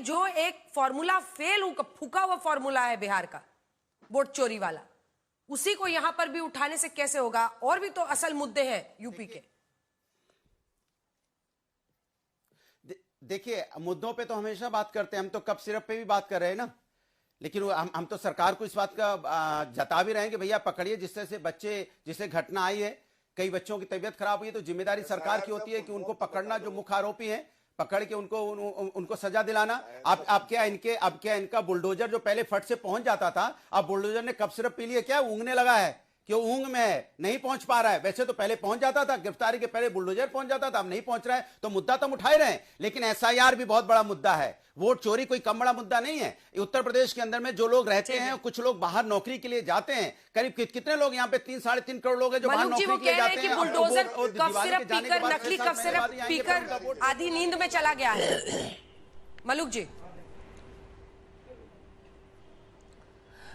जो एक फॉर्मूला फूका हुआ फॉर्मूला है बिहार का वोट चोरी वाला, उसी को यहां पर भी उठाने से कैसे होगा? और भी तो असल मुद्दे हैं यूपी के। देखिए, मुद्दों पे तो हमेशा बात करते हैं हम, तो कप सिरप पे भी बात कर रहे हैं ना। लेकिन हम तो सरकार को इस बात का जता भी रहे हैं कि भैया पकड़िए, जिससे से बच्चे, जिससे घटना आई है, कई बच्चों की तबीयत खराब हुई है, तो जिम्मेदारी सरकार की होती है कि उनको पकड़ना, जो मुख्य आरोपी हैं पकड़ के उनको सजा दिलाना। अब क्या इनका बुलडोजर जो पहले फट से पहुंच जाता था, अब बुलडोजर ने कप सिरप पी लिए, क्या ऊँगने लगा है कि वो ऊँग में है, नहीं पहुंच पा रहा है। वैसे तो पहले पहुंच जाता था, गिरफ्तारी के पहले बुलडोजर पहुंच जाता था, अब नहीं पहुंच रहा है। तो मुद्दा तो हम उठा ही रहे हैं, लेकिन एसआईआर भी बहुत बड़ा मुद्दा है। वोट चोरी कोई कम बड़ा मुद्दा नहीं है। उत्तर प्रदेश के अंदर में जो लोग रहते हैं, कुछ लोग बाहर नौकरी के लिए जाते हैं, करीब कितने लोग यहाँ पे 3-3.5 करोड़ लोग हैं जो बाहर नौकरी के लिए जाते हैं। बुलडोजर कफ सिरप पीकर, नकली कफ सिरप पीकर आधी नींद में चला गया है। मलूक जी,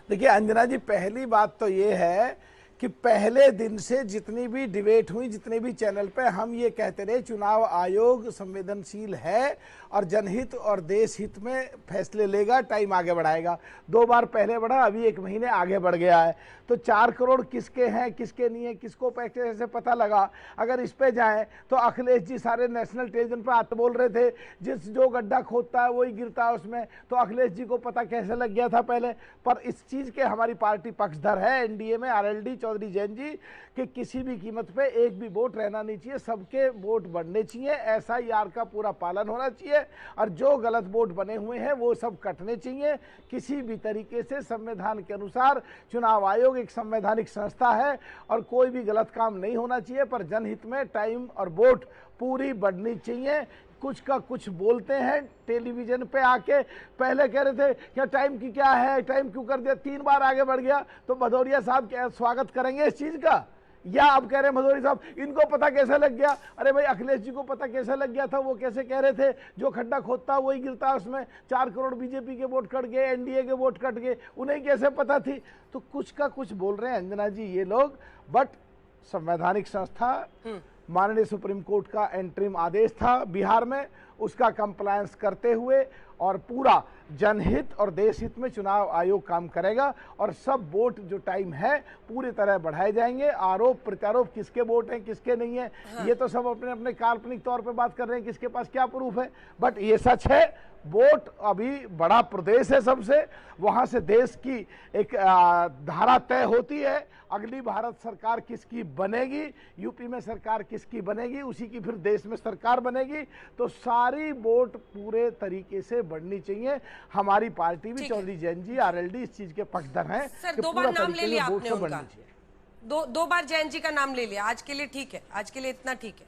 देखिए अंजना जी, पहली बात तो ये है कि पहले दिन से जितनी भी डिबेट हुई, जितने भी चैनल पे हम ये कहते रहे चुनाव आयोग संवेदनशील है और जनहित और देश हित में फैसले लेगा, टाइम आगे बढ़ाएगा। 2 बार पहले बढ़ा, अभी 1 महीने आगे बढ़ गया है। तो 4 करोड़ किसके हैं, किसके नहीं है, किसको पैसे से पता लगा। अगर इस पे जाएं तो अखिलेश जी सारे नेशनल टेलीविजन पे आते बोल रहे थे जो गड्ढा खोदता है वही गिरता है उसमें। तो अखिलेश जी को पता कैसे लग गया था पहले? पर इस चीज के हमारी पार्टी पक्षधर है एनडीए में, आरएलडी चौधरी जैन जी, कि किसी भी कीमत पे एक भी वोट रहना नहीं चाहिए, सबके वोट बढ़ने चाहिए, एसआईआर का पूरा पालन होना चाहिए और जो गलत वोट बने हुए हैं वो सब कटने चाहिए। किसी भी तरीके से संविधान के अनुसार चुनाव आयोग एक संवैधानिक संस्था है और कोई भी गलत काम नहीं होना चाहिए, पर जनहित में टाइम और वोट पूरी बढ़नी चाहिए। कुछ का कुछ बोलते हैं टेलीविजन पे आके, पहले कह रहे थे क्या टाइम की क्या है, टाइम क्यों कर दिया, 3 बार आगे बढ़ गया। तो भदौरिया साहब स्वागत करेंगे इस चीज का? या अब कह रहे हैं भदौरिया साहब इनको पता कैसे लग गया? अरे भाई, अखिलेश जी को पता कैसे लग गया था? वो कैसे कह रहे थे जो खड्डा खोदता वही गिरता, उसमें 4 करोड़ बीजेपी के वोट कट गए, एनडीए के वोट कट गए, उन्हें कैसे पता थी? तो कुछ का कुछ बोल रहे हैं अंजना जी ये लोग। बट संवैधानिक संस्था, माननीय सुप्रीम कोर्ट का एंटरिम आदेश था बिहार में, उसका कंप्लायंस करते हुए और पूरा जनहित और देश हित में चुनाव आयोग काम करेगा और सब वोट जो टाइम है पूरी तरह बढ़ाए जाएंगे। आरोप प्रत्यारोप किसके वोट हैं किसके नहीं है, ये तो सब अपने अपने काल्पनिक तौर पे बात कर रहे हैं, किसके पास क्या प्रूफ है। बट ये सच है, वोट अभी बड़ा प्रदेश है सबसे, वहां से देश की एक धारा तय होती है। अगली भारत सरकार किसकी बनेगी, यूपी में सरकार किसकी बनेगी, उसी की फिर देश में सरकार बनेगी। तो सारी वोट पूरे तरीके से बढ़नी चाहिए। हमारी पार्टी भी, चौधरी जैन जी, आरएलडी इस चीज के पक्षधर हैं। सर, 2 बार नाम ले लिया आपने उनका, 2 बार जैन जी का नाम ले लिया, आज के लिए ठीक है, आज के लिए इतना ठीक है।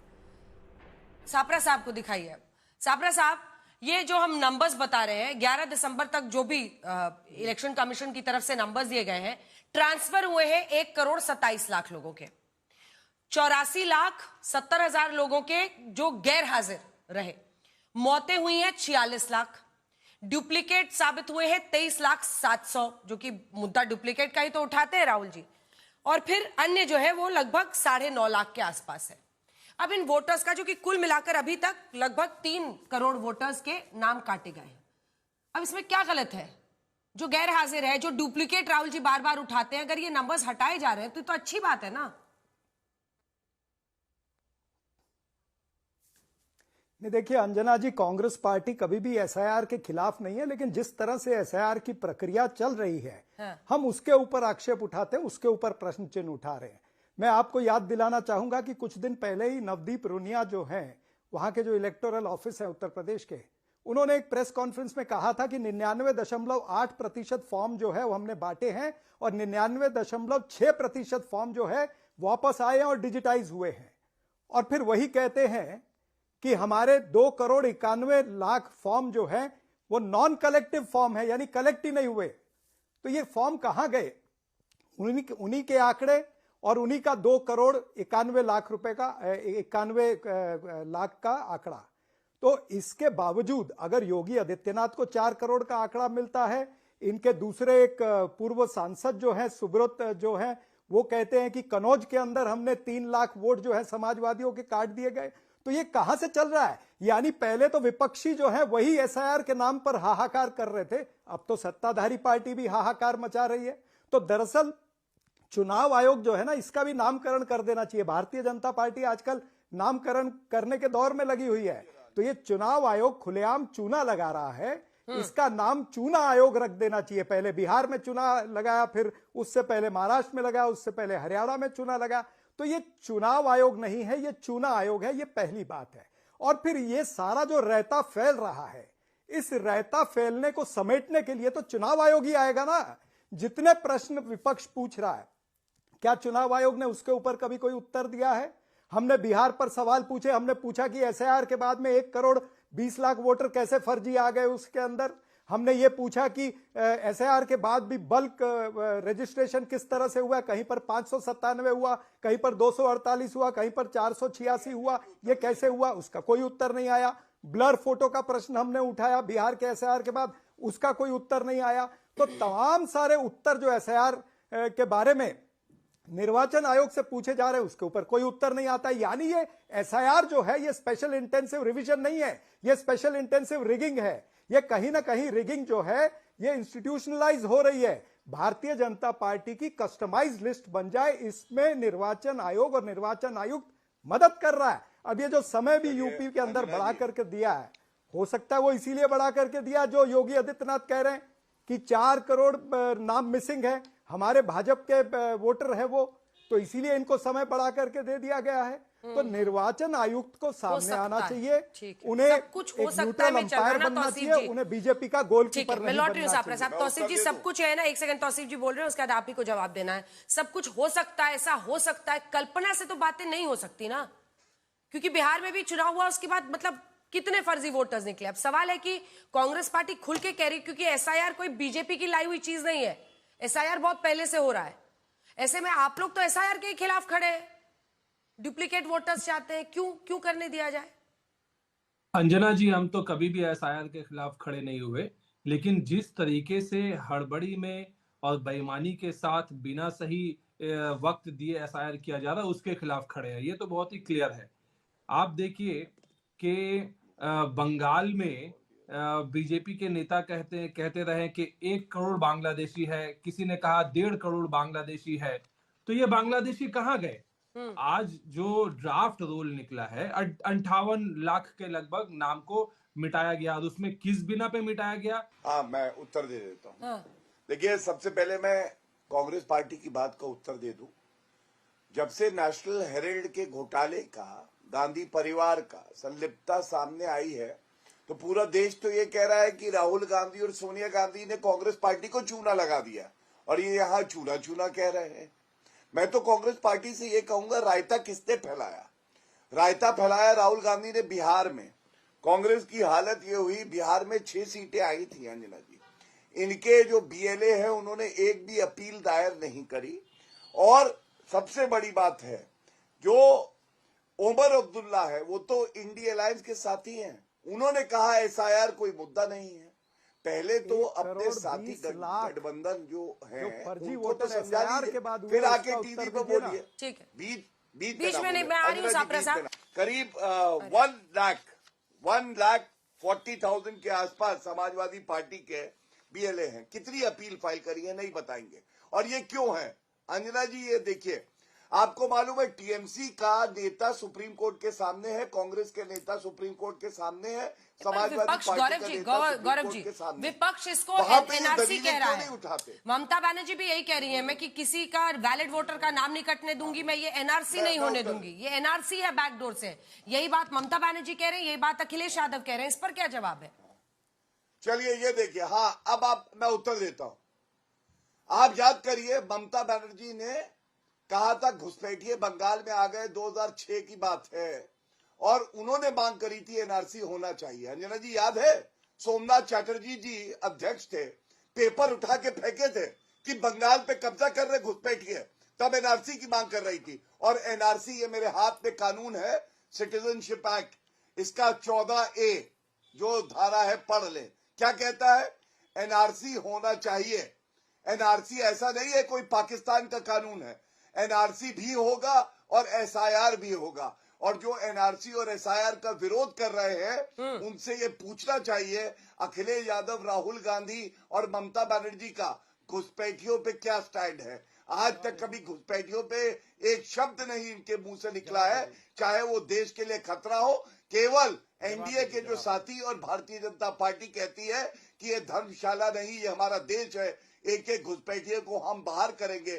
सापरा साहब को दिखाइए। सापरा साहब, ये जो हम नंबर्स बता रहे हैं, 11 दिसंबर तक जो भी इलेक्शन कमीशन की तरफ से नंबर्स दिए गए हैं, ट्रांसफर हुए हैं 1 करोड़ 27 लाख लोगों के, 84,70,000 लोगों के जो गैर हाजिर रहे, मौतें हुई हैं 46 लाख, डुप्लीकेट साबित हुए हैं 23,700,000, जो कि मुद्दा डुप्लीकेट का ही तो उठाते हैं राहुल जी, और फिर अन्य जो है वो लगभग 9.5 लाख के आसपास है। अब इन वोटर्स का, जो कि कुल मिलाकर अभी तक लगभग 3 करोड़ वोटर्स के नाम काटे गए हैं, अब इसमें क्या गलत है? जो गैर हाजिर है, जो डुप्लीकेट राहुल जी बार बार उठाते हैं, अगर ये नंबर्स हटाए जा रहे हैं तो अच्छी बात है ना। नहीं, देखिए अंजना जी, कांग्रेस पार्टी कभी भी एसआईआर के खिलाफ नहीं है, लेकिन जिस तरह से एसआईआर की प्रक्रिया चल रही है, हम उसके ऊपर आक्षेप उठाते हैं, उसके ऊपर प्रश्न चिन्ह उठा रहे हैं। मैं आपको याद दिलाना चाहूंगा कि कुछ दिन पहले ही नवदीप रुनिया जो हैं, वहां के जो इलेक्टोरल ऑफिस है उत्तर प्रदेश के, उन्होंने एक प्रेस कॉन्फ्रेंस में कहा था कि 99.8% फॉर्म जो है वो हमने बांटे हैं और 99.6% फॉर्म जो है वापस आए और डिजिटाइज हुए हैं। और फिर वही कहते हैं कि हमारे 2,91,00,000 फॉर्म जो है वो नॉन कलेक्टिव फॉर्म है, यानी कलेक्ट ही नहीं हुए। तो ये फॉर्म कहां गए? उन्हीं के आंकड़े और उन्हीं का 2,91,00,000 रुपए का 91 लाख का आंकड़ा। तो इसके बावजूद अगर योगी आदित्यनाथ को 4 करोड़ का आंकड़ा मिलता है, इनके दूसरे एक पूर्व सांसद जो है सुब्रत जो है वो कहते हैं कि कनौज के अंदर हमने 3 लाख वोट जो है समाजवादियों के काट दिए गए, तो ये कहां से चल रहा है? यानी पहले तो विपक्षी जो है वही एसआईआर के नाम पर हाहाकार कर रहे थे, अब तो सत्ताधारी पार्टी भी हाहाकार मचा रही है। तो दरअसल चुनाव आयोग जो है ना, इसका भी नामकरण कर देना चाहिए। भारतीय जनता पार्टी आजकल नामकरण करने के दौर में लगी हुई है। तो ये चुनाव आयोग खुलेआम चूना लगा रहा है, इसका नाम चूना आयोग रख देना चाहिए। पहले बिहार में चुना लगाया, फिर उससे पहले महाराष्ट्र में लगाया, उससे पहले हरियाणा में चुना लगा। तो ये चुनाव आयोग नहीं है, ये चूना आयोग है, ये पहली बात है। और फिर ये सारा जो रायता फैल रहा है, इस रायता फैलने को समेटने के लिए तो चुनाव आयोग ही आएगा ना। जितने प्रश्न विपक्ष पूछ रहा है, क्या चुनाव आयोग ने उसके ऊपर कभी कोई उत्तर दिया है? हमने बिहार पर सवाल पूछे, हमने पूछा कि एसआईआर के बाद में 1 करोड़ 20 लाख वोटर कैसे फर्जी आ गए उसके अंदर। हमने ये पूछा कि एसआईआर के बाद भी बल्क रजिस्ट्रेशन किस तरह से हुआ, कहीं पर 597 हुआ, कहीं पर 248 हुआ, कहीं पर 486 हुआ, ये कैसे हुआ? उसका कोई उत्तर नहीं आया। ब्लर फोटो का प्रश्न हमने उठाया बिहार के एसआईआर के बाद, उसका कोई उत्तर नहीं आया। तो तमाम सारे उत्तर जो एसआईआर के बारे में निर्वाचन आयोग से पूछे जा रहे हैं, उसके ऊपर कोई उत्तर नहीं आता। यानी ये एसआईआर जो है, ये स्पेशल इंटेंसिव रिवीजन नहीं है, ये स्पेशल इंटेंसिव रिगिंग है। ये कहीं ना कहीं रिगिंग जो है, ये इंस्टीट्यूशनलाइज हो रही है। भारतीय जनता पार्टी की कस्टमाइज लिस्ट बन जाए, इसमें निर्वाचन आयोग और निर्वाचन आयुक्त मदद कर रहा है। अब ये जो समय भी यूपी के अंदर बढ़ा करके दिया है, हो सकता है वो इसीलिए बढ़ा करके दिया जो योगी आदित्यनाथ कह रहे हैं कि 4 करोड़ नाम मिसिंग है, हमारे भाजपा के वोटर है वो, तो इसीलिए इनको समय बढ़ा करके दे दिया गया है। तो निर्वाचन आयुक्त को सामने आना चाहिए, उन्हें सब कुछ हो सकता है, अंपायर बनना चाहिए, उन्हें बीजेपी का गोलकीपर नहीं बनना चाहिए। साहब तौसीफ जी, सब कुछ है ना, एक सेकंड तौसीफ जी बोल रहे हैं, उसके बाद आप ही को जवाब देना है। सब कुछ हो सकता है, ऐसा हो सकता है, कल्पना से तो बातें नहीं हो सकती ना, क्योंकि बिहार में भी चुनाव हुआ, उसके बाद मतलब कितने फर्जी वोटर्स निकले। अब सवाल है कि कांग्रेस पार्टी खुल के कह रही, क्योंकि एसआईआर कोई बीजेपी की लाई हुई चीज नहीं है, एसआईआर बहुत पहले से हो रहा है। ऐसे में आप लोग तो एसआईआर के खिलाफ खड़े हैं, डुप्लीकेट वोटर्स चाहते हैं, क्यों करने दिया जाए? अंजना जी, हम तो कभी भी एसआईआर के खिलाफ खड़े नहीं हुए, लेकिन जिस तरीके से हड़बड़ी में और बेईमानी के साथ बिना सही वक्त दिए एसआईआर किया जा रहा है, उसके खिलाफ खड़े हैं। ये तो बहुत ही क्लियर है। आप देखिए कि बंगाल में बीजेपी के नेता कहते रहे कि 1 करोड़ बांग्लादेशी है, किसी ने कहा 1.5 करोड़ बांग्लादेशी है। तो ये बांग्लादेशी कहाँ गए? आज जो ड्राफ्ट रोल निकला है, 58 लाख के लगभग नाम को मिटाया गया, और उसमें किस बिना पे मिटाया गया? हाँ, मैं उत्तर दे देता हूँ। देखिए, सबसे पहले मैं कांग्रेस पार्टी की बात का उत्तर दे दूं। जब से नेशनल हेराल्ड के घोटाले का, गांधी परिवार का संलिप्तता सामने आई है, तो पूरा देश तो ये कह रहा है कि राहुल गांधी और सोनिया गांधी ने कांग्रेस पार्टी को चूना लगा दिया, और ये यहाँ चूना चूना कह रहे हैं। मैं तो कांग्रेस पार्टी से ये कहूंगा, रायता किसने फैलाया? रायता फैलाया राहुल गांधी ने बिहार में। कांग्रेस की हालत ये हुई, बिहार में 6 सीटें आई थी अंजना जी, इनके जो बीएलए हैं उन्होंने एक भी अपील दायर नहीं करी। और सबसे बड़ी बात है, जो ओमर अब्दुल्ला है वो तो इंडी अलायंस के साथी हैं, उन्होंने कहा एसआईआर कोई मुद्दा नहीं है। पहले तो अपने साथी गठबंधन जो है उनको तो समझा दीजिए, फिर आके टीवी पे बोलिए। ठीक है, बीच में नहीं, मैं आ रही हूँ साहब। करीब 1,40,000 के आसपास समाजवादी पार्टी के बीएलए हैं। कितनी अपील फाइल करी है नहीं बताएंगे। और ये क्यों है अंजना जी? ये देखिए, आपको मालूम है टीएमसी का नेता सुप्रीम कोर्ट के सामने है, कांग्रेस के नेता सुप्रीम कोर्ट के सामने है, समाजवादी पार्टी का नेता गौरव जी, विपक्ष इसको एनआरसी कह रहा है। ममता बनर्जी भी यही कह रही है, मैं कि किसी का वैलिड वोटर का नाम नहीं कटने दूंगी, मैं ये एनआरसी नहीं होने दूंगी, ये एनआरसी है बैकडोर से। यही बात ममता बनर्जी कह रहे हैं, यही बात अखिलेश यादव कह रहे हैं। इस पर क्या जवाब है? चलिए ये देखिए, हाँ अब मैं उत्तर देता हूं। आप याद करिए, ममता बनर्जी ने कहा था घुसपैठिए बंगाल में आ गए, 2006 की बात है, और उन्होंने मांग करी थी एनआरसी होना चाहिए। अंजना जी याद है, सोमनाथ चैटर्जी जी अध्यक्ष थे, पेपर उठा के फेंके थे कि बंगाल पे कब्जा कर रहे घुसपैठिए, तब एनआरसी की मांग कर रही थी। और एनआरसी, ये मेरे हाथ में कानून है, सिटीजनशिप एक्ट, इसका 14A जो धारा है पढ़ ले, क्या कहता है? एनआरसी होना चाहिए। एनआरसी ऐसा नहीं है कोई पाकिस्तान का कानून है, एनआरसी भी होगा और एसआईआर भी होगा। और जो एनआरसी और एसआईआर का विरोध कर रहे हैं उनसे ये पूछना चाहिए अखिलेश यादव, राहुल गांधी और ममता बनर्जी का घुसपैठियों पे क्या स्टैंड है। आज तक कभी घुसपैठियों पे एक शब्द नहीं इनके मुंह से निकला है, चाहे वो देश के लिए खतरा हो। केवल एनडीए के जो साथी और भारतीय जनता पार्टी कहती है कि ये धर्मशाला नहीं, ये हमारा देश है, एक एक घुसपैठिए को हम बाहर करेंगे।